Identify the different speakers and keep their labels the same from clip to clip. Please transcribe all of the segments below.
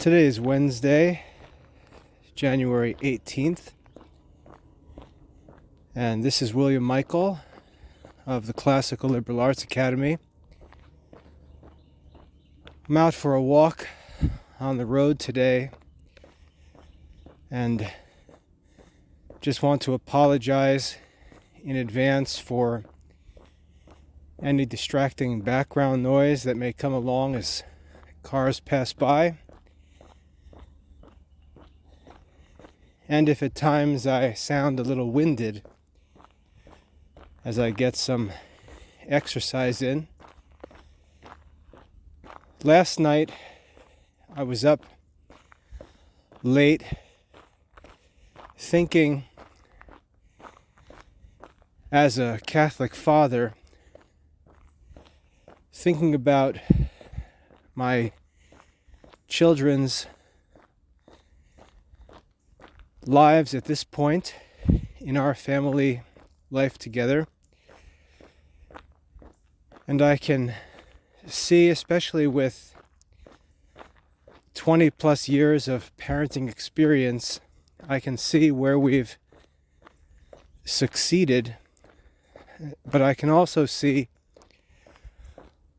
Speaker 1: Today is Wednesday, January 18th, and this is William Michael of the Classical Liberal Arts Academy. I'm out for a walk on the road today and just want to apologize in advance for any distracting background noise that may come along as cars pass by. And if at times I sound a little winded as I get some exercise in. Last night I was up late thinking, as a Catholic father, thinking about my children's lives at this point in our family life together. And I can see, especially with 20 plus years of parenting experience, I can see where we've succeeded, but I can also see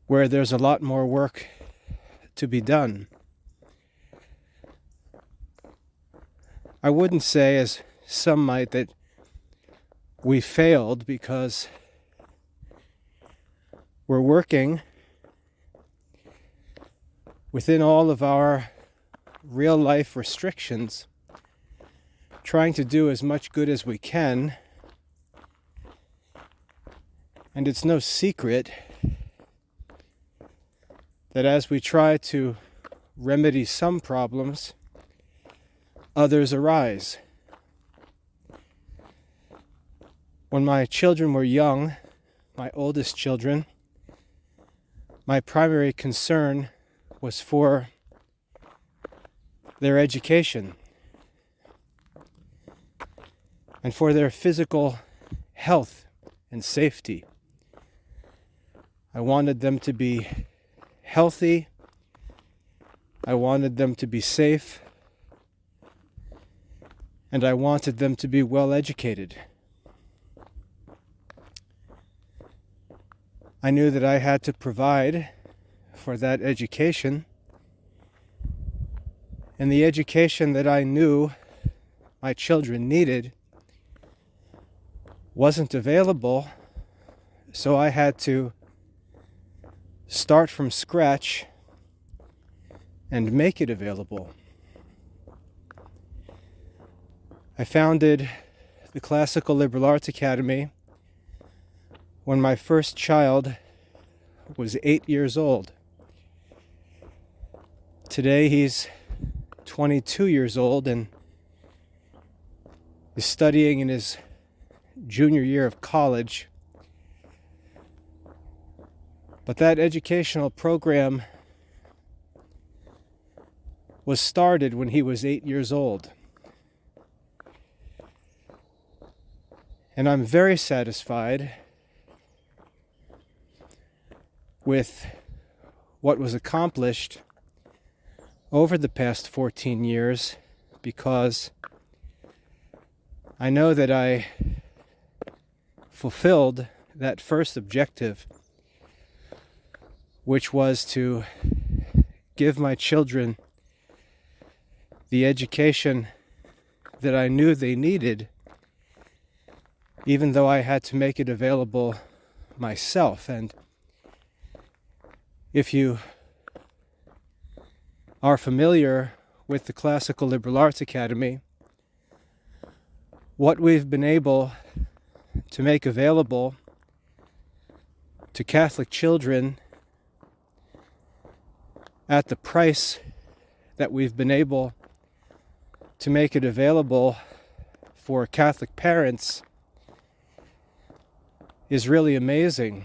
Speaker 1: where there's a lot more work to be done. I wouldn't say, as some might, that we failed, because we're working within all of our real life restrictions, trying to do as much good as we can. And it's no secret that as we try to remedy some problems, others arise. When my children were young, my oldest children, my primary concern was for their education and for their physical health and safety. I wanted them to be healthy. I wanted them to be safe. And I wanted them to be well educated. I knew that I had to provide for that education. And the education that I knew my children needed wasn't available, so I had to start from scratch and make it available. I founded the Classical Liberal Arts Academy when my first child was 8 years old. Today he's 22 years old and is studying in his junior year of college. But that educational program was started when he was 8 years old. And I'm very satisfied with what was accomplished over the past 14 years, because I know that I fulfilled that first objective, which was to give my children the education that I knew they needed, even though I had to make it available myself. And if you are familiar with the Classical Liberal Arts Academy, what we've been able to make available to Catholic children at the price that we've been able to make it available for Catholic parents is really amazing.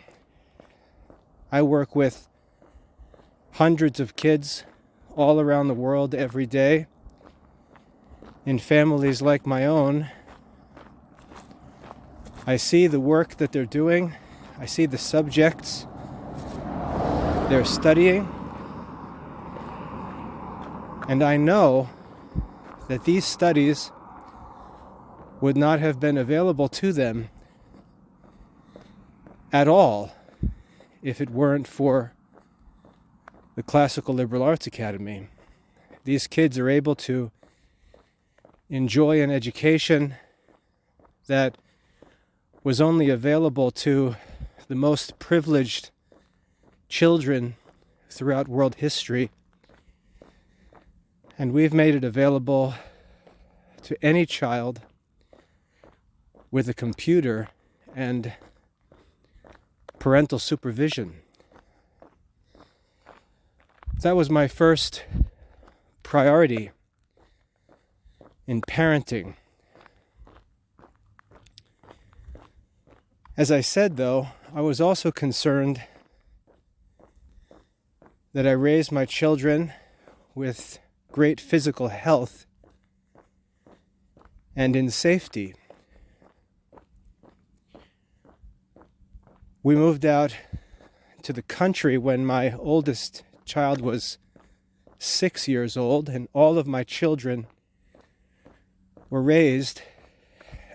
Speaker 1: I work with hundreds of kids all around the world every day in families like my own. I see the work that they're doing. I see the subjects they're studying. And I know that these studies would not have been available to them at all if it weren't for the Classical Liberal Arts Academy. These kids are able to enjoy an education that was only available to the most privileged children throughout world history. And we've made it available to any child with a computer and parental supervision. That was my first priority in parenting. As I said, though, I was also concerned that I raised my children with great physical health and in safety. We moved out to the country when my oldest child was 6 years old, and all of my children were raised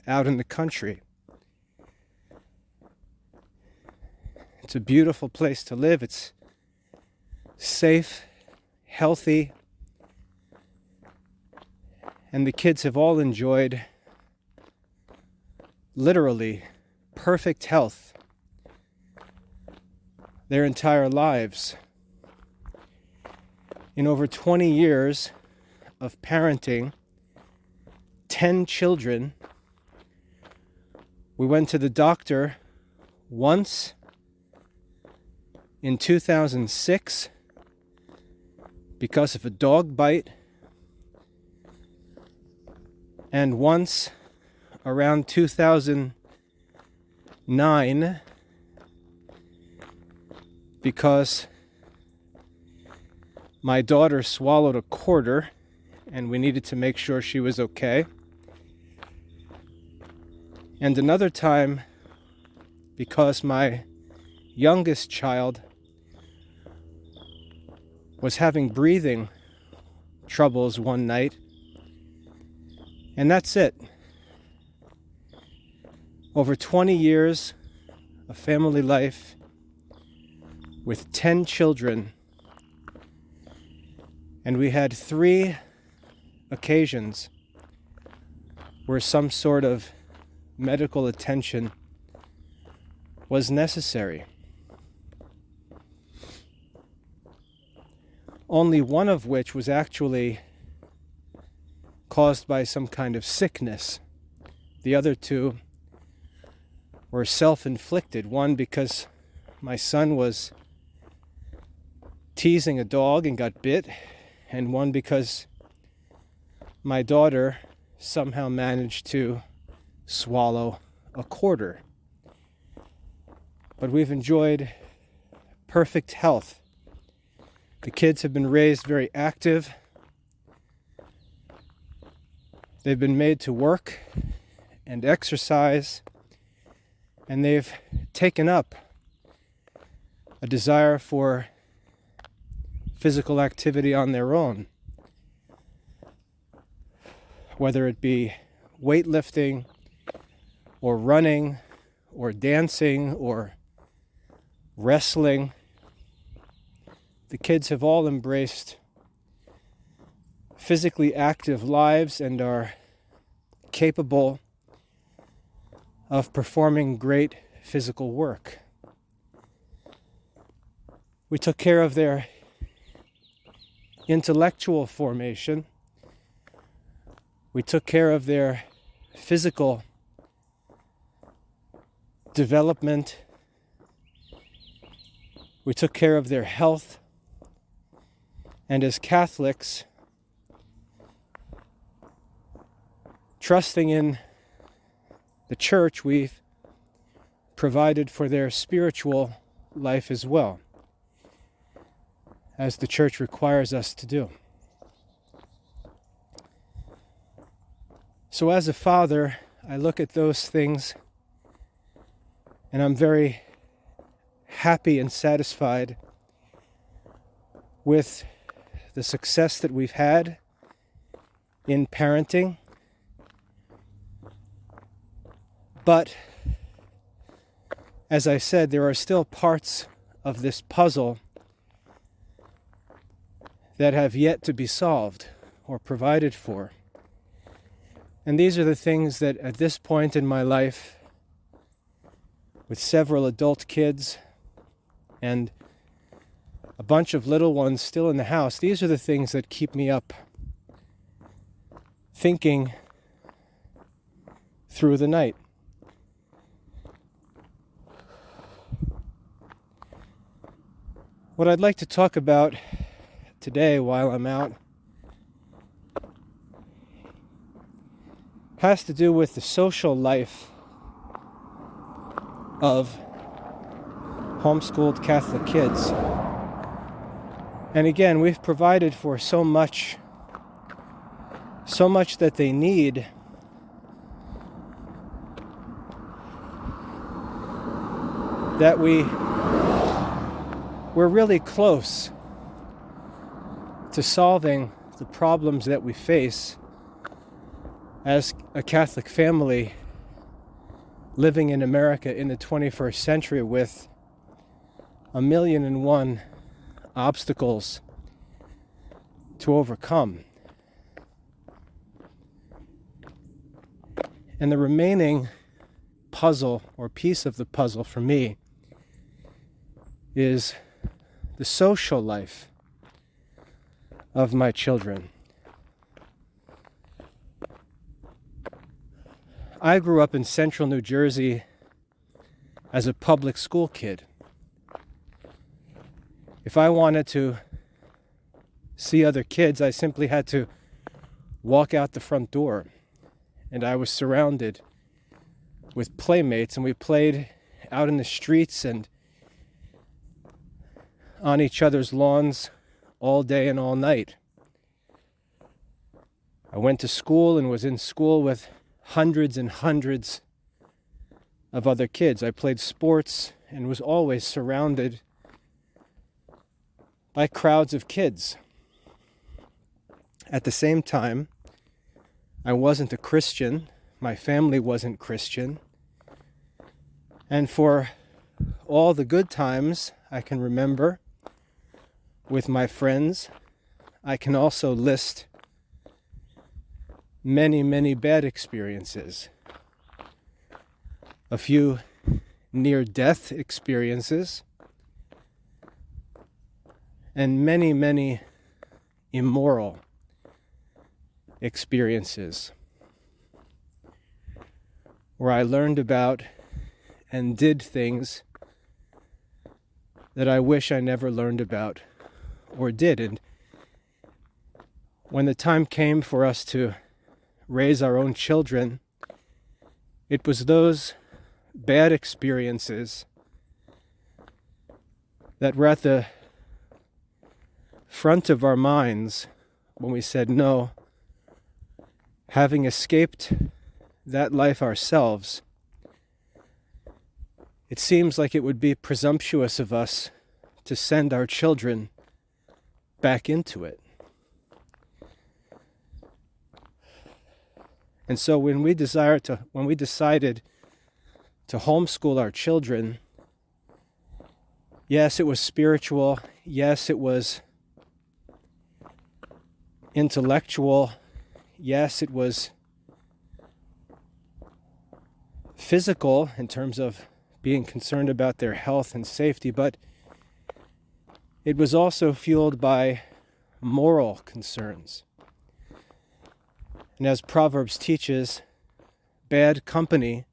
Speaker 1: out in the country. It's a beautiful place to live. It's safe, healthy, and the kids have all enjoyed literally perfect health their entire lives. In over 20 years of parenting 10 children, we went to the doctor once in 2006 because of a dog bite, and once around 2009 because my daughter swallowed a quarter and we needed to make sure she was okay. And another time because my youngest child was having breathing troubles one night. And that's it. Over 20 years of family life with 10 children, and we had 3 occasions where some sort of medical attention was necessary. Only one of which was actually caused by some kind of sickness. The other 2 were self-inflicted. One because my son was teasing a dog and got bit, and one because my daughter somehow managed to swallow a quarter. But we've enjoyed perfect health. The kids have been raised very active. They've been made to work and exercise, and they've taken up a desire for physical activity on their own, whether it be weightlifting or running or dancing or wrestling. The kids have all embraced physically active lives and are capable of performing great physical work. We took care of their intellectual formation. We took care of their physical development. We took care of their health. And as Catholics, trusting in the church, we've provided for their spiritual life as well, as the church requires us to do. So as a father, I look at those things and I'm very happy and satisfied with the success that we've had in parenting. But, as I said, there are still parts of this puzzle that have yet to be solved or provided for. And these are the things that at this point in my life, with several adult kids and a bunch of little ones still in the house, these are the things that keep me up thinking through the night. What I'd like to talk about today while I'm out has to do with the social life of homeschooled Catholic kids. And again, we've provided for so much that they need, that we're really close to solving the problems that we face as a Catholic family living in America in the 21st century with 1,000,001 obstacles to overcome. And the remaining puzzle or piece of the puzzle for me is the social life of my children. I grew up in central New Jersey as a public school kid. If I wanted to see other kids, I simply had to walk out the front door, and I was surrounded with playmates, and we played out in the streets and on each other's lawns all day and all night. I went to school and was in school with hundreds and hundreds of other kids. I played sports and was always surrounded by crowds of kids. At the same time, I wasn't a Christian. My family wasn't Christian. And for all the good times I can remember with my friends, I can also list many, many bad experiences. A few near-death experiences, and many, many immoral experiences where I learned about and did things that I wish I never learned about or did. And when the time came for us to raise our own children, it was those bad experiences that were at the front of our minds when we said no. Having escaped that life ourselves, it seems like it would be presumptuous of us to send our children back into it. And so when we decided to homeschool our children, yes, it was spiritual. Yes, it was intellectual. Yes, it was physical in terms of being concerned about their health and safety, but it was also fueled by moral concerns. And as Proverbs teaches, bad company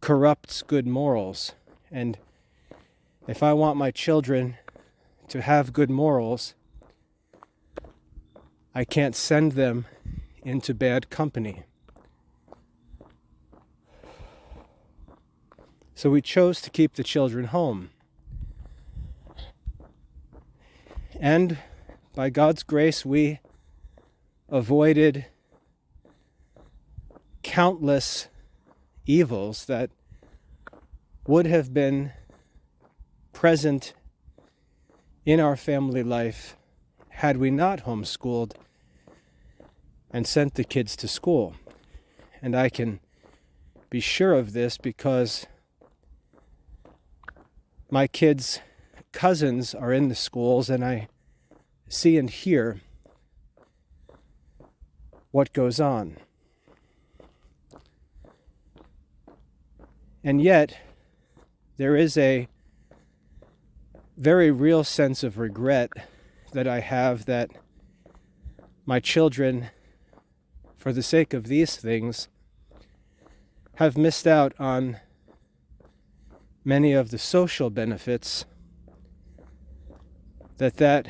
Speaker 1: corrupts good morals. And if I want my children to have good morals, I can't send them into bad company. So we chose to keep the children home. And by God's grace, we avoided countless evils that would have been present in our family life had we not homeschooled and sent the kids to school. And I can be sure of this because my kids' cousins are in the schools, and I see and hear what goes on. And yet, there is a very real sense of regret that I have that my children, for the sake of these things, have missed out on many of the social benefits that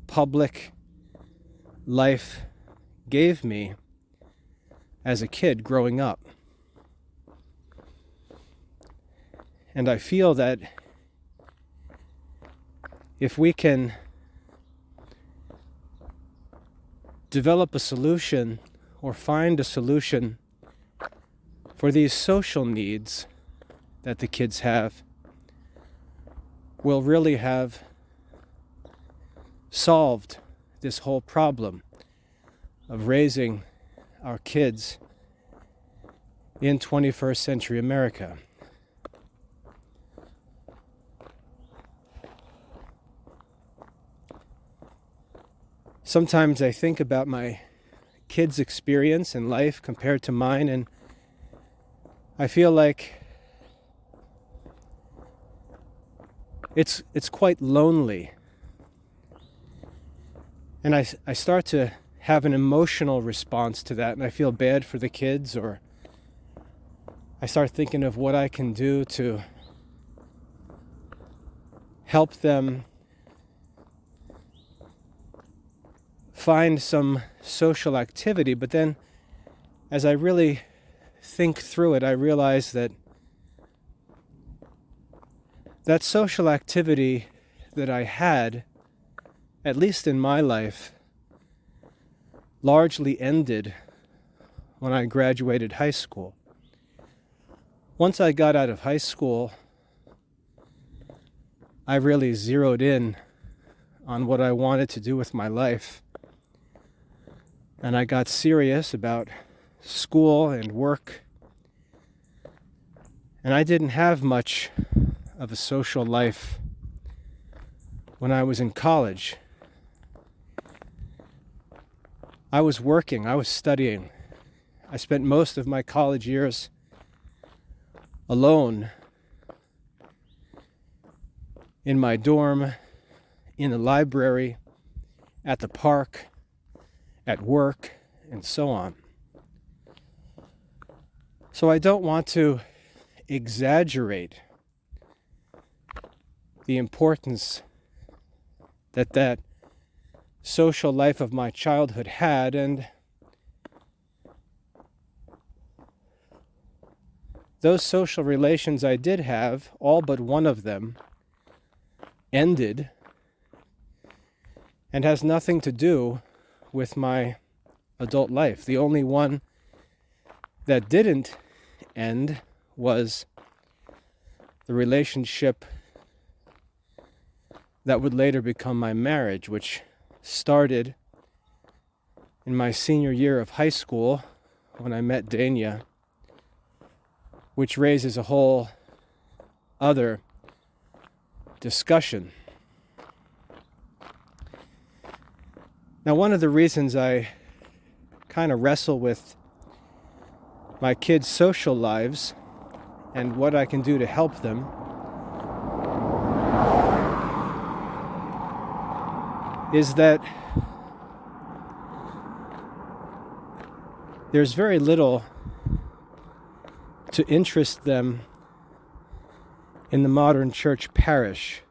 Speaker 1: public life gave me as a kid growing up. And I feel that if we can develop a solution or find a solution for these social needs that the kids have, we'll really have solved this whole problem of raising our kids in 21st century America. Sometimes I think about my kids' experience in life compared to mine, and I feel like it's quite lonely. And I start to have an emotional response to that, and I feel bad for the kids, or I start thinking of what I can do to help them find some social activity. But then as I really think through it, I realize that social activity that I had, at least in my life, largely ended when I graduated high school. Once I got out of high school, I really zeroed in on what I wanted to do with my life. And I got serious about school and work. And I didn't have much of a social life when I was in college. I was working, I was studying. I spent most of my college years alone in my dorm, in the library, at the park, at work, and so on. So I don't want to exaggerate the importance that social life of my childhood had, and those social relations I did have, all but one of them, ended, and has nothing to do with my adult life. The only one that didn't end was the relationship that would later become my marriage, which started in my senior year of high school when I met Dania, which raises a whole other discussion. Now, one of the reasons I kind of wrestle with my kids' social lives and what I can do to help them is that there's very little to interest them in the modern church parish.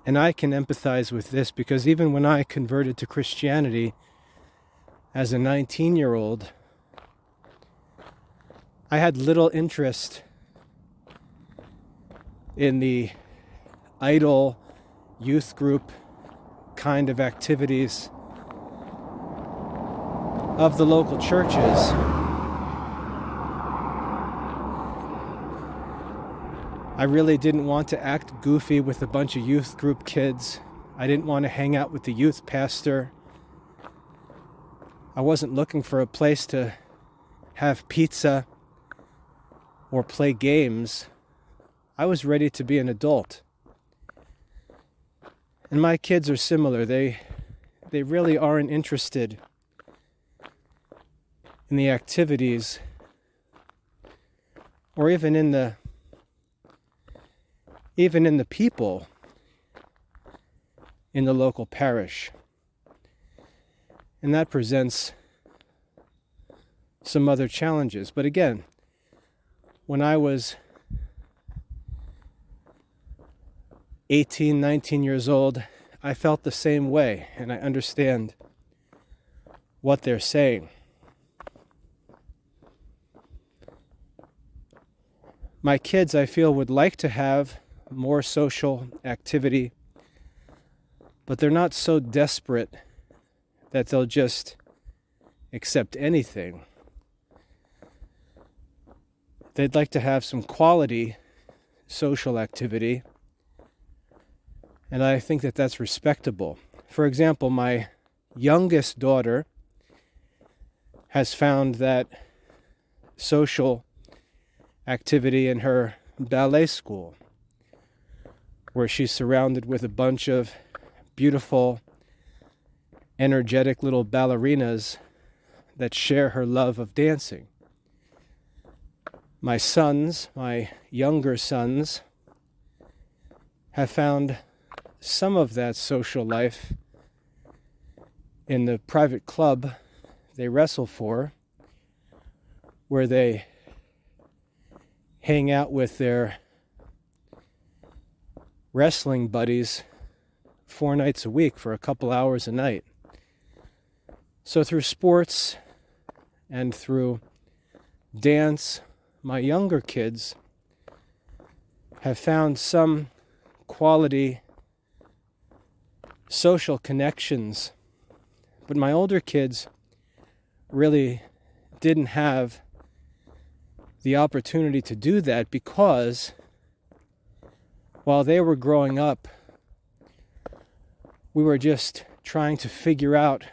Speaker 1: And I can empathize with this because even when I converted to Christianity as a 19-year-old, I had little interest in the idle youth group kind of activities of the local churches. I really didn't want to act goofy with a bunch of youth group kids. I didn't want to hang out with the youth pastor. I wasn't looking for a place to have pizza or play games. I was ready to be an adult. And my kids are similar. They really aren't interested in the activities or even in the people in the local parish. And that presents some other challenges. But again, when I was 18, 19 years old, I felt the same way, and I understand what they're saying. My kids, I feel, would like to have more social activity, but they're not so desperate that they'll just accept anything. They'd like to have some quality social activity, and I think that that's respectable. For example, my youngest daughter has found that social activity in her ballet school, where she's surrounded with a bunch of beautiful, energetic little ballerinas that share her love of dancing. My sons, my younger sons, have found some of that social life in the private club they wrestle for, where they hang out with their wrestling buddies 4 nights a week for a couple hours a night. So through sports and through dance, my younger kids have found some quality social connections, but my older kids really didn't have the opportunity to do that because while they were growing up, we were just trying to figure out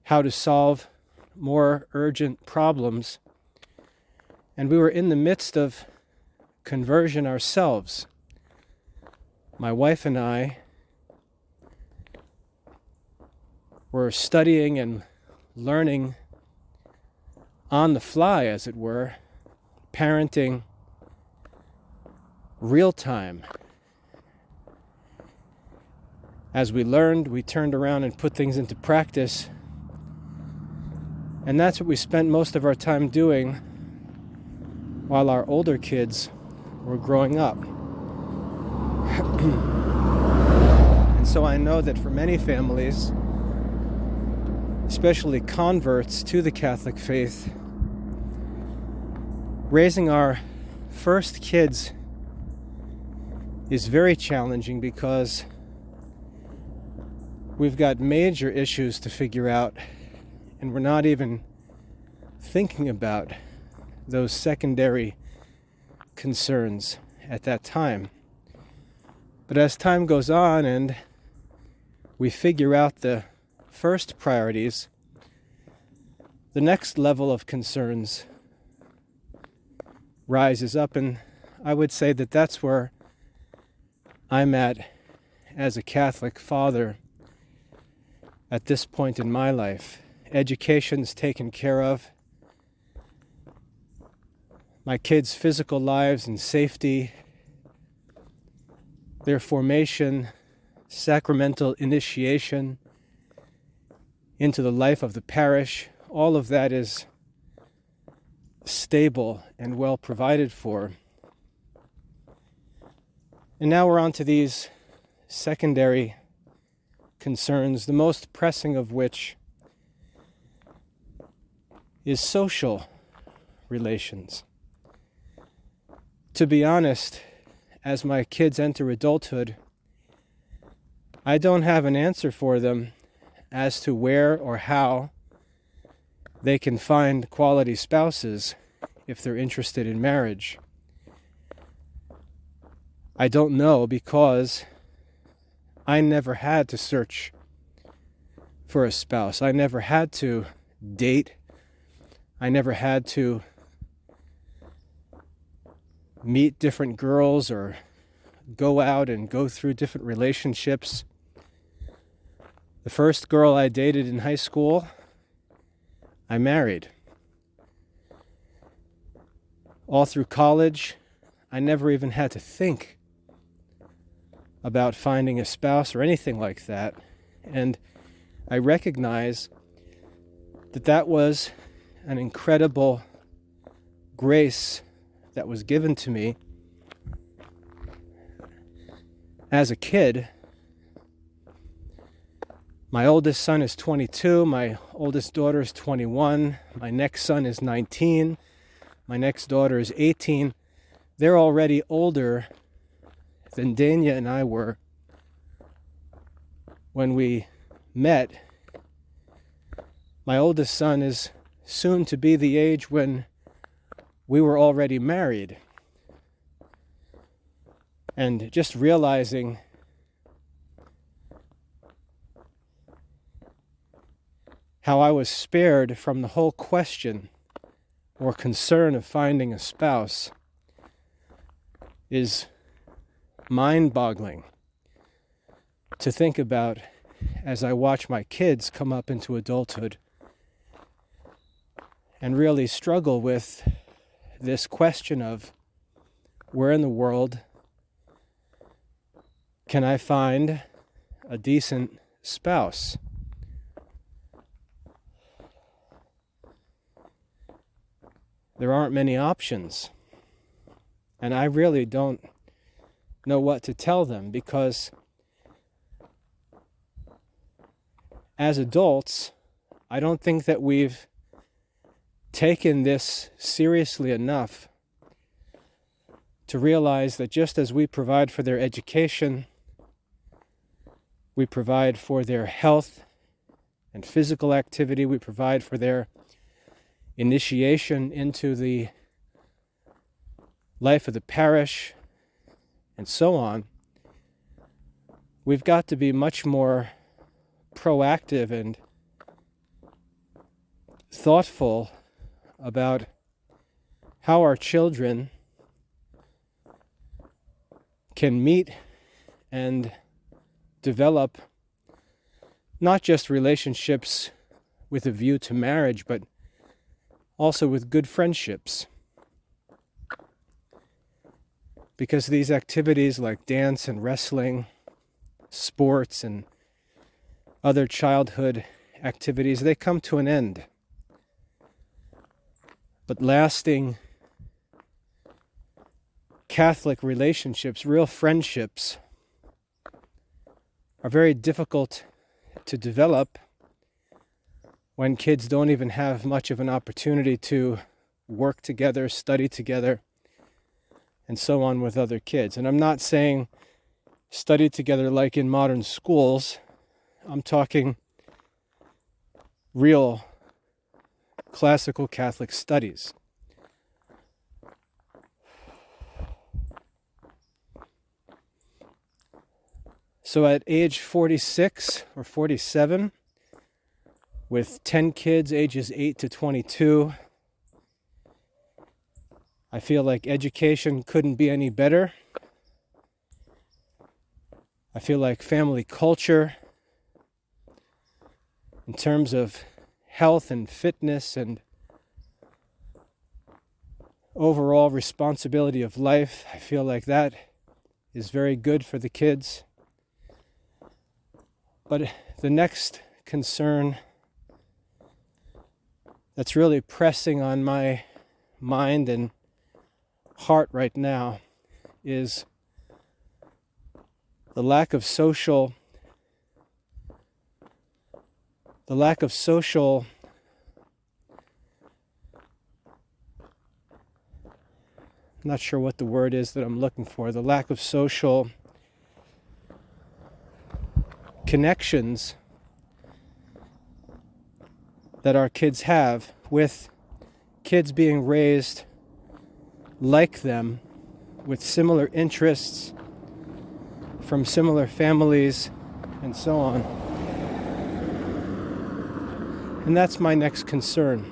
Speaker 1: how to solve more urgent problems, and we were in the midst of conversion ourselves. My wife and I were studying and learning on the fly, as it were, parenting real time. As we learned, we turned around and put things into practice, and that's what we spent most of our time doing while our older kids were growing up. And so I know that for many families, especially converts to the Catholic faith, raising our first kids is very challenging because we've got major issues to figure out, and we're not even thinking about those secondary concerns at that time. But as time goes on and we figure out the first priorities, the next level of concerns rises up, and I would say that that's where I'm at as a Catholic father at this point in my life. Education's taken care of. My kids' physical lives and safety, their formation, sacramental initiation into the life of the parish, all of that is stable and well provided for. And now we're on to these secondary concerns, the most pressing of which is social relations. To be honest, as my kids enter adulthood, I don't have an answer for them as to where or how they can find quality spouses if they're interested in marriage. I don't know, because I never had to search for a spouse. I never had to date. I never had to meet different girls or go out and go through different relationships. The first girl I dated in high school, I married. All through college, I never even had to think about finding a spouse or anything like that. And I recognize that that was an incredible grace that was given to me as a kid. My oldest son is 22, my oldest daughter is 21, my next son is 19, my next daughter is 18. They're already older than Dania and I were when we met. My oldest son is soon to be the age when we were already married. And just realizing how I was spared from the whole question or concern of finding a spouse is mind-boggling to think about as I watch my kids come up into adulthood and really struggle with this question of where in the world can I find a decent spouse? There aren't many options. And I really don't know what to tell them, because as adults, I don't think that we've taken this seriously enough to realize that just as we provide for their education, we provide for their health and physical activity, we provide for their initiation into the life of the parish, and so on, we've got to be much more proactive and thoughtful about how our children can meet and develop not just relationships with a view to marriage, but also with good friendships. Because these activities like dance and wrestling, sports and other childhood activities, they come to an end. But lasting Catholic relationships, real friendships, are very difficult to develop when kids don't even have much of an opportunity to work together, study together, and so on with other kids. And I'm not saying study together like in modern schools. I'm talking real classical Catholic studies. So at age 46 or 47, with 10 kids ages 8 to 22, I feel like education couldn't be any better. I feel like family culture, in terms of health and fitness and overall responsibility of life, I feel like that is very good for the kids. But the next concern that's really pressing on my mind and heart right now is the lack of social I'm not sure what the word is that I'm looking for, the lack of social connections that our kids have with kids being raised like them, with similar interests, from similar families and so on. And that's my next concern.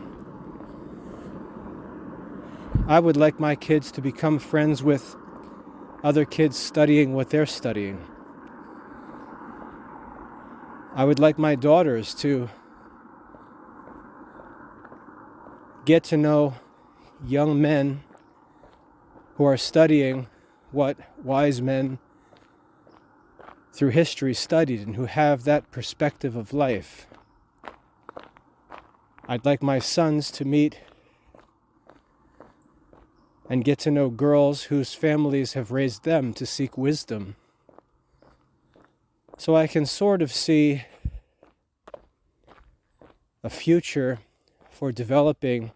Speaker 1: I would like my kids to become friends with other kids studying what they're studying. I would like my daughters to get to know young men who are studying what wise men through history studied and who have that perspective of life. I'd like my sons to meet and get to know girls whose families have raised them to seek wisdom. So I can sort of see a future for developing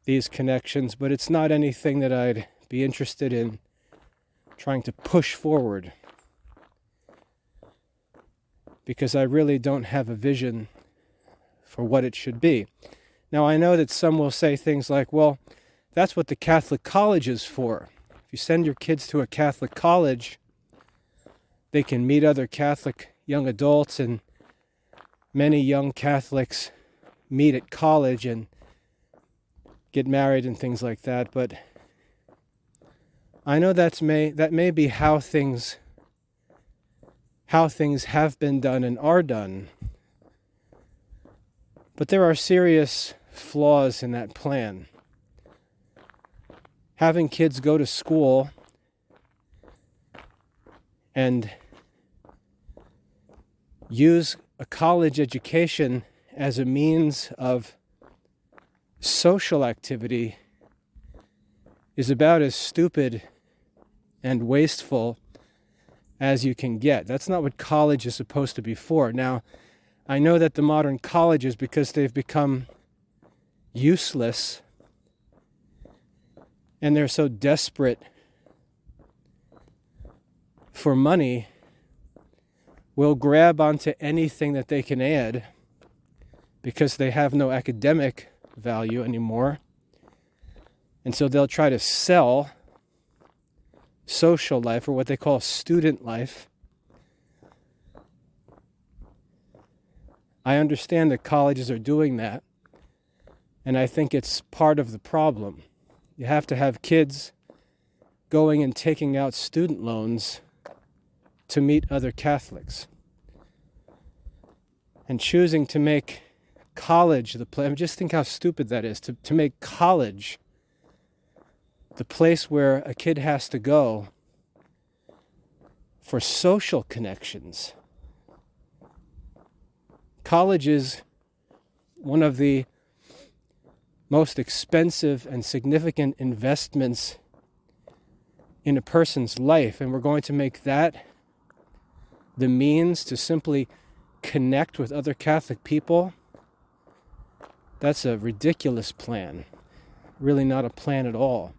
Speaker 1: these connections, but it's not anything that I'd be interested in trying to push forward, because I really don't have a vision for what it should be. Now, I know that some will say things like, well, that's what the Catholic college is for. If you send your kids to a Catholic college, they can meet other Catholic young adults, and many young Catholics meet at college and get married and things like that. But I know that may be how things have been done and are done. But there are serious flaws in that plan. Having kids go to school and use a college education as a means of social activity is about as stupid and wasteful as you can get. That's not what college is supposed to be for. Now, I know that the modern colleges, because they've become useless and they're so desperate for money, will grab onto anything that they can add because they have no academic value anymore. And so they'll try to sell social life, or what they call student life. I understand that colleges are doing that, and I think it's part of the problem. You have to have kids going and taking out student loans to meet other Catholics, and choosing to make college the place. I mean, just think how stupid that is, to make college the place where a kid has to go for social connections. College is one of the most expensive and significant investments in a person's life, and we're going to make that the means to simply connect with other Catholic people. That's a ridiculous plan. Really not a plan at all.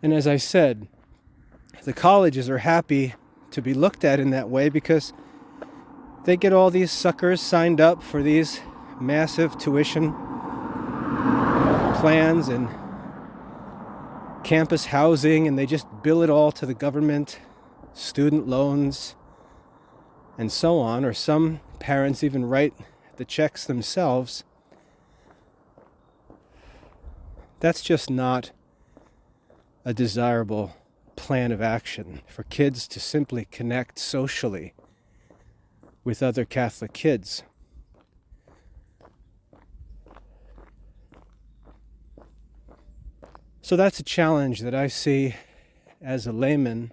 Speaker 1: And as I said, the colleges are happy to be looked at in that way because they get all these suckers signed up for these massive tuition plans and campus housing, and they just bill it all to the government, student loans, and so on. Or some parents even write the checks themselves. That's just not a desirable plan of action for kids to simply connect socially with other Catholic kids. So that's a challenge that I see as a layman,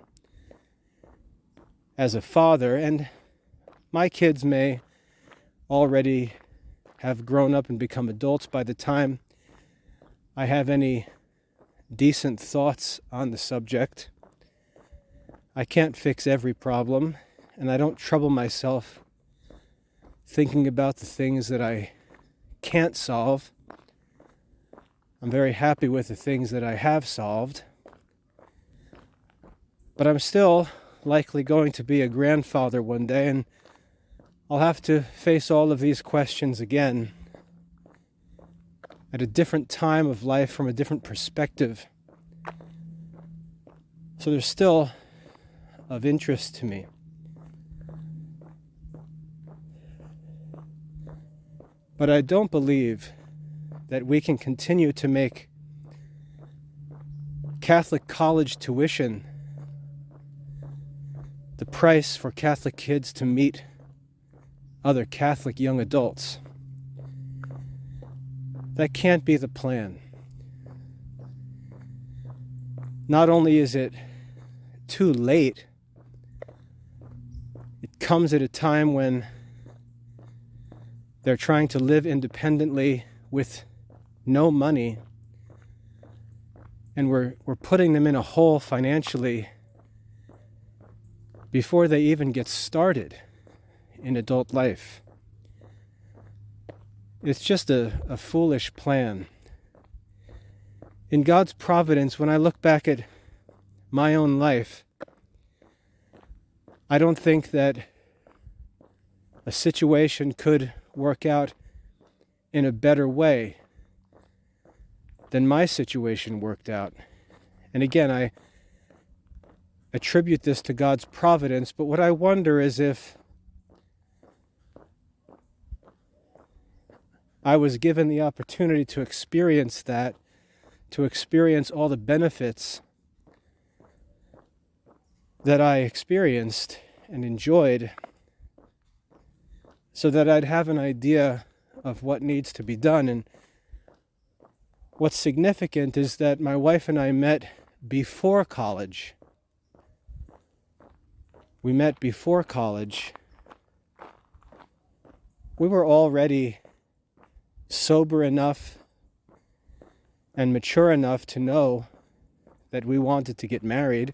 Speaker 1: as a father, and my kids may already have grown up and become adults by the time I have any decent thoughts on the subject. I can't fix every problem, and I don't trouble myself thinking about the things that I can't solve. I'm very happy with the things that I have solved, but I'm still likely going to be a grandfather one day, and I'll have to face all of these questions again at a different time of life from a different perspective. So there's still of interest to me. But I don't believe that we can continue to make Catholic college tuition the price for Catholic kids to meet other Catholic young adults. That can't be the plan. Not only is it too late, it comes at a time when they're trying to live independently with no money, and we're putting them in a hole financially before they even get started in adult life. It's just a foolish plan. In God's providence, when I look back at my own life, I don't think that a situation could work out in a better way than my situation worked out. And again, I attribute this to God's providence, but what I wonder is if I was given the opportunity to experience that, to experience all the benefits that I experienced and enjoyed, so that I'd have an idea of what needs to be done. And what's significant is that my wife and I met before college. We met before college. We were already sober enough and mature enough to know that we wanted to get married.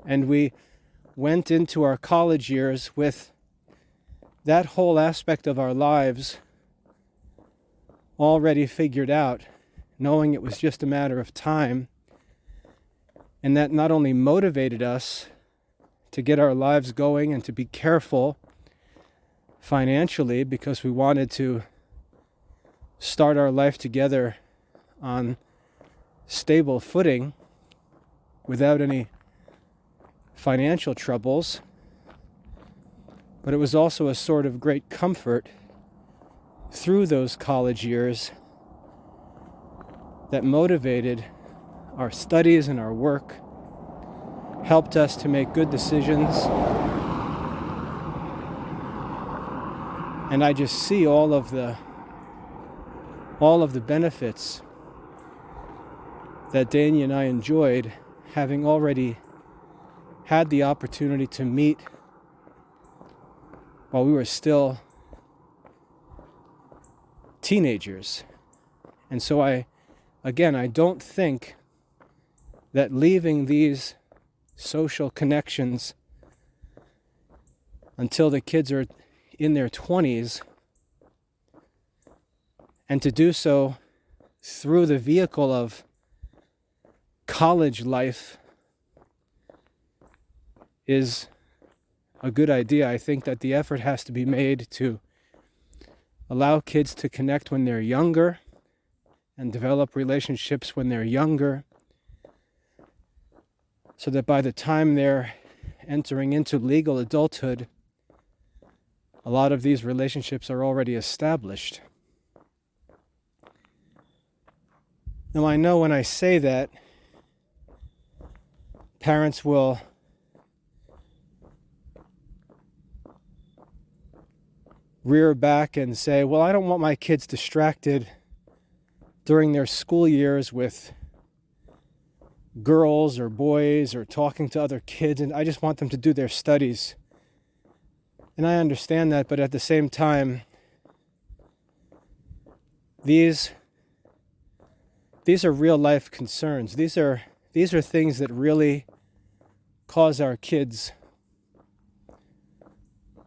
Speaker 1: And we went into our college years with that whole aspect of our lives already figured out, knowing it was just a matter of time. And that not only motivated us to get our lives going and to be careful financially, because we wanted to start our life together on stable footing without any financial troubles, but it was also a sort of great comfort through those college years that motivated our studies and our work, helped us to make good decisions. And I just see all of the benefits that Dania and I enjoyed, having already had the opportunity to meet while we were still teenagers. And so I don't think that leaving these social connections until the kids are in their 20s, and to do so through the vehicle of college life, is a good idea. I think that the effort has to be made to allow kids to connect when they're younger and develop relationships when they're younger, so that by the time they're entering into legal adulthood, a lot of these relationships are already established. Now, I know when I say that, parents will rear back and say, well, I don't want my kids distracted during their school years with girls or boys or talking to other kids, and I just want them to do their studies. And I understand that, but at the same time, these are real life concerns. These are things that really cause our kids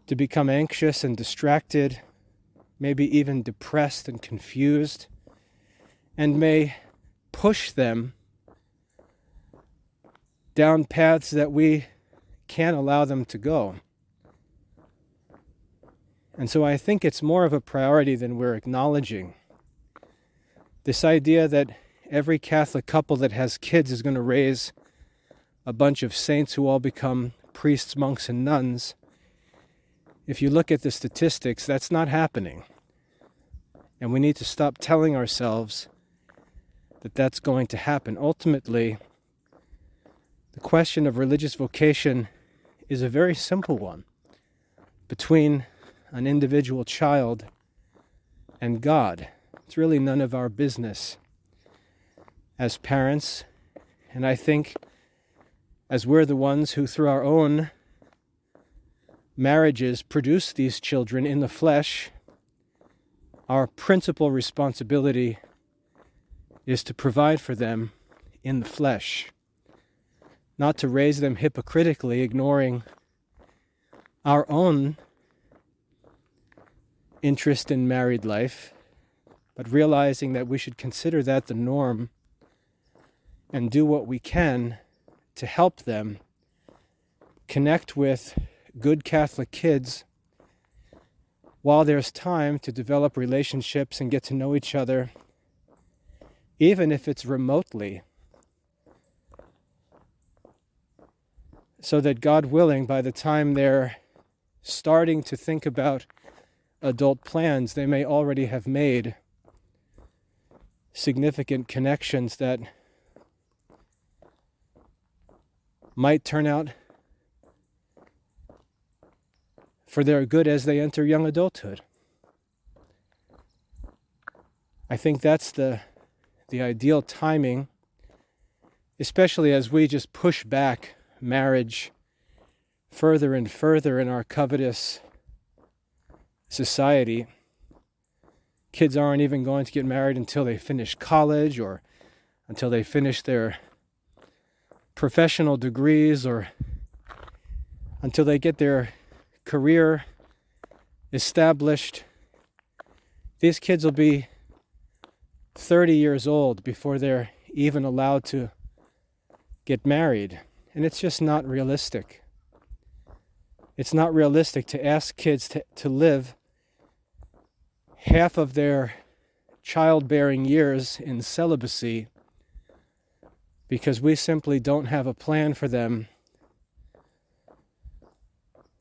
Speaker 1: to become anxious and distracted, maybe even depressed and confused, and may push them down paths that we can't allow them to go. And so I think it's more of a priority than we're acknowledging. This idea that every Catholic couple that has kids is going to raise a bunch of saints who all become priests, monks, and nuns. If you look at the statistics, that's not happening. And we need to stop telling ourselves that that's going to happen. Ultimately, the question of religious vocation is a very simple one between an individual child and God. It's really none of our business as parents. And I think as we're the ones who, through our own marriages, produce these children in the flesh, our principal responsibility is to provide for them in the flesh, not to raise them hypocritically, ignoring our own interest in married life, but realizing that we should consider that the norm and do what we can to help them connect with good Catholic kids while there's time to develop relationships and get to know each other, even if it's remotely, so that God willing, by the time they're starting to think about adult plans, they may already have made significant connections that might turn out for their good as they enter young adulthood. I think that's the ideal timing, especially as we just push back marriage further and further in our covetous society. Kids aren't even going to get married until they finish college or until they finish their professional degrees or until they get their career established. These kids will be 30 years old before they're even allowed to get married. And it's just not realistic. It's not realistic to ask kids to live half of their childbearing years in celibacy because we simply don't have a plan for them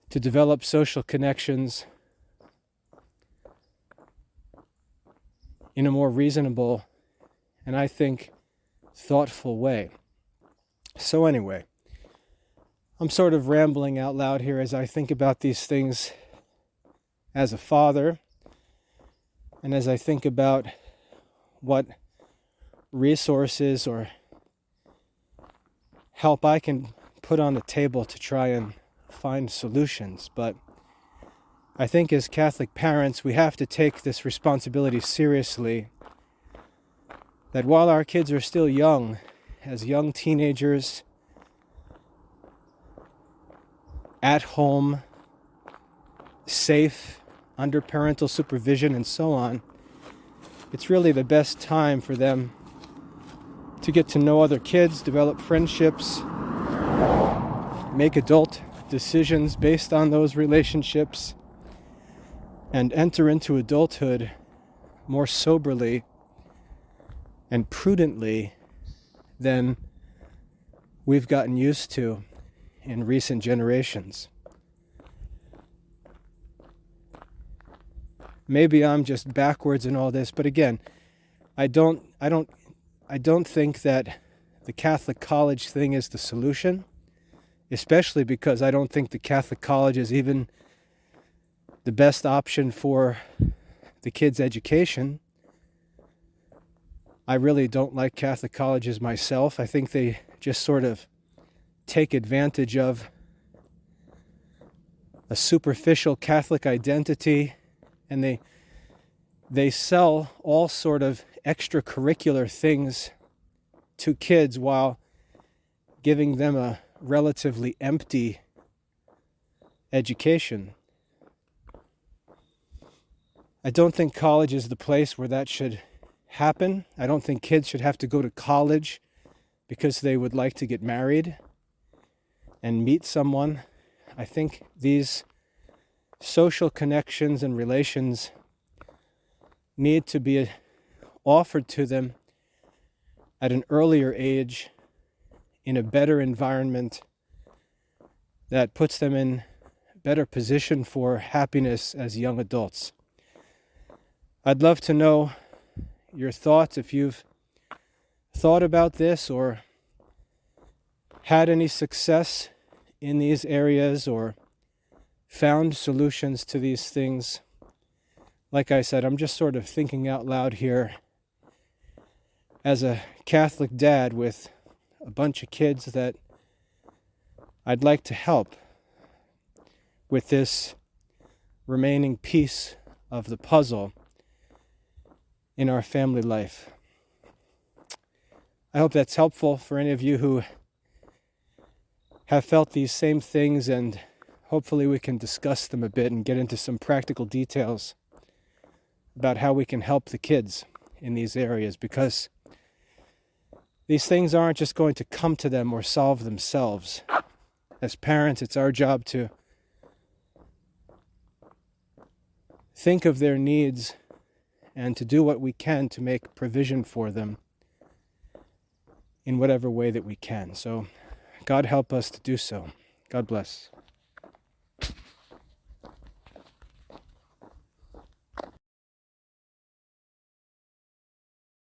Speaker 1: to develop social connections in a more reasonable and, I think, thoughtful way. So anyway, I'm sort of rambling out loud here as I think about these things as a father and as I think about what resources or help I can put on the table to try and find solutions. But I think as Catholic parents, we have to take this responsibility seriously, that while our kids are still young, as young teenagers, at home, safe, under parental supervision and so on, it's really the best time for them to get to know other kids, develop friendships, make adult decisions based on those relationships, and enter into adulthood more soberly and prudently than we've gotten used to in recent generations. Maybe I'm just backwards in all this, but again, I don't think that the Catholic college thing is the solution, especially because I don't think the Catholic college is even the best option for the kids' education. I really don't like Catholic colleges myself. I think they just sort of take advantage of a superficial Catholic identity, and they sell all sort of extracurricular things to kids while giving them a relatively empty education. I don't think college is the place where that should happen. I don't think kids should have to go to college because they would like to get married and meet someone. I think these social connections and relations need to be offered to them at an earlier age in a better environment that puts them in better position for happiness as young adults. I'd love to know your thoughts, if you've thought about this or had any success in these areas or found solutions to these things. Like I said, I'm just sort of thinking out loud here as a Catholic dad with a bunch of kids that I'd like to help with this remaining piece of the puzzle in our family life. I hope that's helpful for any of you who have felt these same things, and hopefully we can discuss them a bit and get into some practical details about how we can help the kids in these areas, because these things aren't just going to come to them or solve themselves. As parents, it's our job to think of their needs and to do what we can to make provision for them in whatever way that we can. So God help us to do so. God bless.